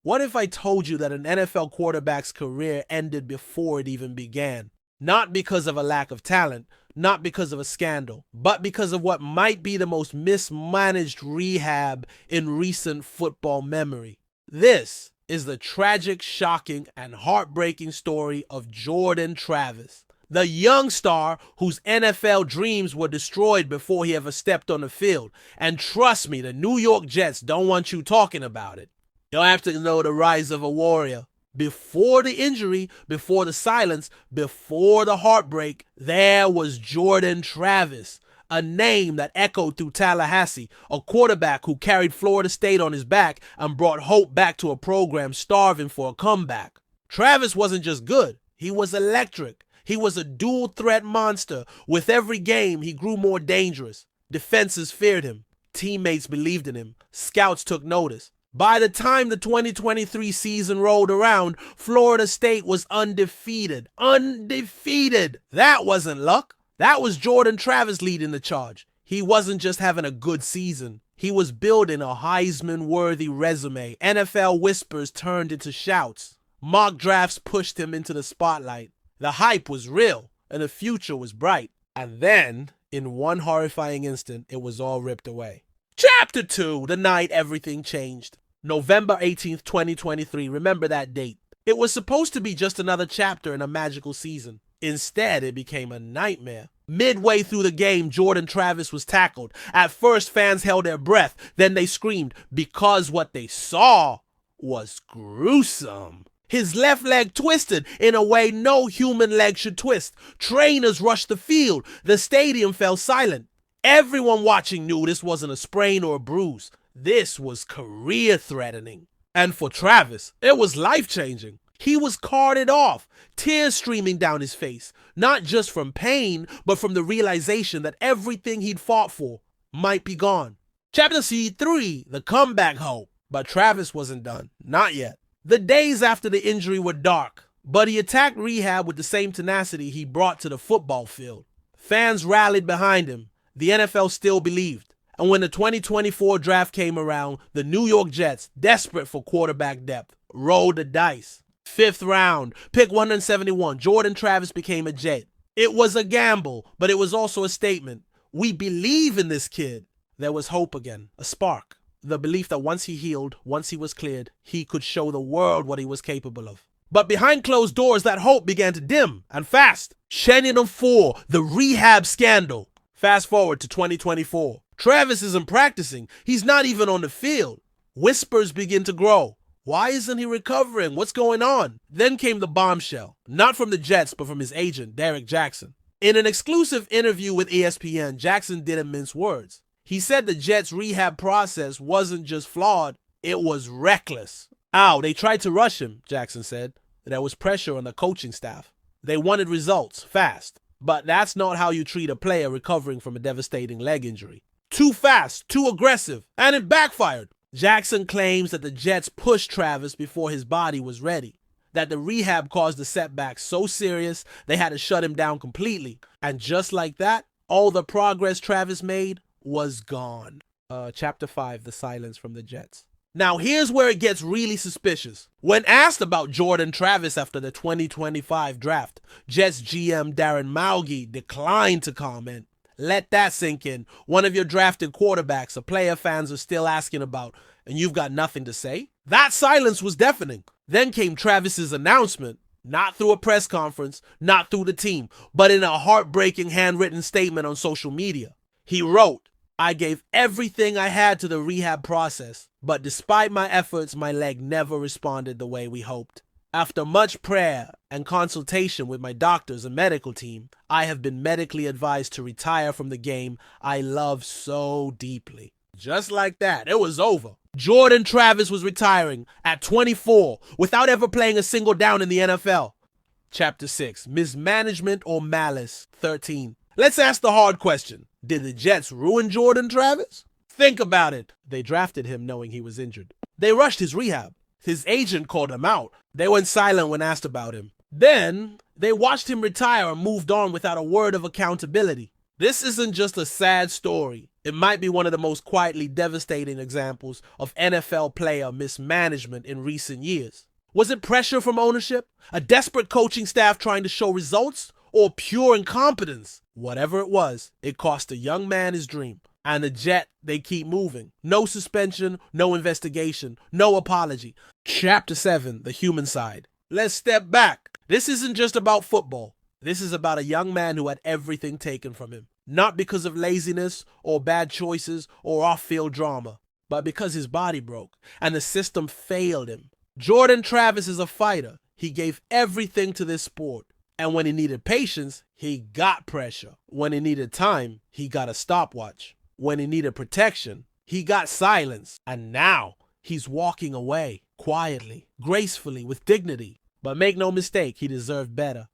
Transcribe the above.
What if I told you that an NFL quarterback's career ended before it even began? Not because of a lack of talent, not because of a scandal, but because of what might be the most mismanaged rehab in recent football memory. This is the tragic, shocking, and heartbreaking story of Jordan Travis, the young star whose NFL dreams were destroyed before he ever stepped on the field. And trust me, the New York Jets don't want you talking about it. You'll have to know the rise of a warrior. Before the injury, before the silence, before the heartbreak, there was Jordan Travis, a name that echoed through Tallahassee, a quarterback who carried Florida State on his back and brought hope back to a program starving for a comeback. Travis wasn't just good, he was electric. He was a dual-threat monster. With every game, he grew more dangerous. Defenses feared him. Teammates believed in him. Scouts took notice. By the time the 2023 season rolled around, Florida State was undefeated. Undefeated! That wasn't luck. That was Jordan Travis leading the charge. He wasn't just having a good season. He was building a Heisman-worthy resume. NFL whispers turned into shouts. Mock drafts pushed him into the spotlight. The hype was real, and the future was bright. And then, in one horrifying instant, it was all ripped away. Chapter 2, the night everything changed. November 18th, 2023. Remember that date. It was supposed to be just another chapter in a magical season. Instead, it became a nightmare. Midway through the game, Jordan Travis was tackled. At first, fans held their breath. Then they screamed because what they saw was gruesome. His left leg twisted in a way no human leg should twist. Trainers rushed the field. The stadium fell silent. Everyone watching knew this wasn't a sprain or a bruise. This was career-threatening. And for Travis, it was life-changing. He was carted off, tears streaming down his face, not just from pain, but from the realization that everything he'd fought for might be gone. Chapter C3, the comeback hope. But Travis wasn't done. Not yet. The days after the injury were dark, but he attacked rehab with the same tenacity he brought to the football field. Fans rallied behind him. The NFL still believed. And when the 2024 draft came around, the New York Jets, desperate for quarterback depth, rolled the dice. 5th round, pick 171, Jordan Travis became a Jet. It was a gamble, but it was also a statement. We believe in this kid. There was hope again, a spark. The belief that once he healed, once he was cleared, he could show the world what he was capable of. But behind closed doors, that hope began to dim, and fast. Shenyang 4, the rehab scandal. Fast forward to 2024. Travis isn't practicing. He's not even on the field. Whispers begin to grow. Why isn't he recovering? What's going on? Then came the bombshell. Not from the Jets, but from his agent, Derek Jackson. In an exclusive interview with ESPN, Jackson didn't mince words. He said the Jets' rehab process wasn't just flawed, it was reckless. They tried to rush him, Jackson said. There was pressure on the coaching staff. They wanted results, fast. But that's not how you treat a player recovering from a devastating leg injury. Too fast, too aggressive, and it backfired. Jackson claims that the Jets pushed Travis before his body was ready, that the rehab caused the setback so serious they had to shut him down completely. And just like that, all the progress Travis made was gone. Chapter 5, the silence from the Jets. Now here's where it gets really suspicious. When asked about Jordan Travis after the 2025 draft, Jets GM Darren Maugi declined to comment. Let that sink in. One of your drafted quarterbacks, a player fans are still asking about, and you've got nothing to say? That silence was deafening. Then came Travis's announcement, not through a press conference, not through the team, but in a heartbreaking handwritten statement on social media. He wrote, I gave everything I had to the rehab process, but despite my efforts, my leg never responded the way we hoped. After much prayer and consultation with my doctors and medical team, I have been medically advised to retire from the game I love so deeply. Just like that, it was over. Jordan Travis was retiring at 24 without ever playing a single down in the NFL. Chapter 6, Mismanagement or Malice, 13. Let's ask the hard question. Did the Jets ruin Jordan Travis? Think about it. They drafted him knowing he was injured. They rushed his rehab. His agent called him out. They went silent when asked about him. Then, they watched him retire and moved on without a word of accountability. This isn't just a sad story. It might be one of the most quietly devastating examples of NFL player mismanagement in recent years. Was it pressure from ownership? A desperate coaching staff trying to show results? Or pure incompetence? Whatever it was, it cost a young man his dream. And the Jet, they keep moving. No suspension, no investigation, no apology. Chapter 7, the human side. Let's step back. This isn't just about football. This is about a young man who had everything taken from him. Not because of laziness or bad choices or off-field drama, but because his body broke and the system failed him. Jordan Travis is a fighter. He gave everything to this sport. And when he needed patience, he got pressure. When he needed time, he got a stopwatch. When he needed protection, he got silence. And now he's walking away quietly, gracefully, with dignity. But make no mistake, he deserved better.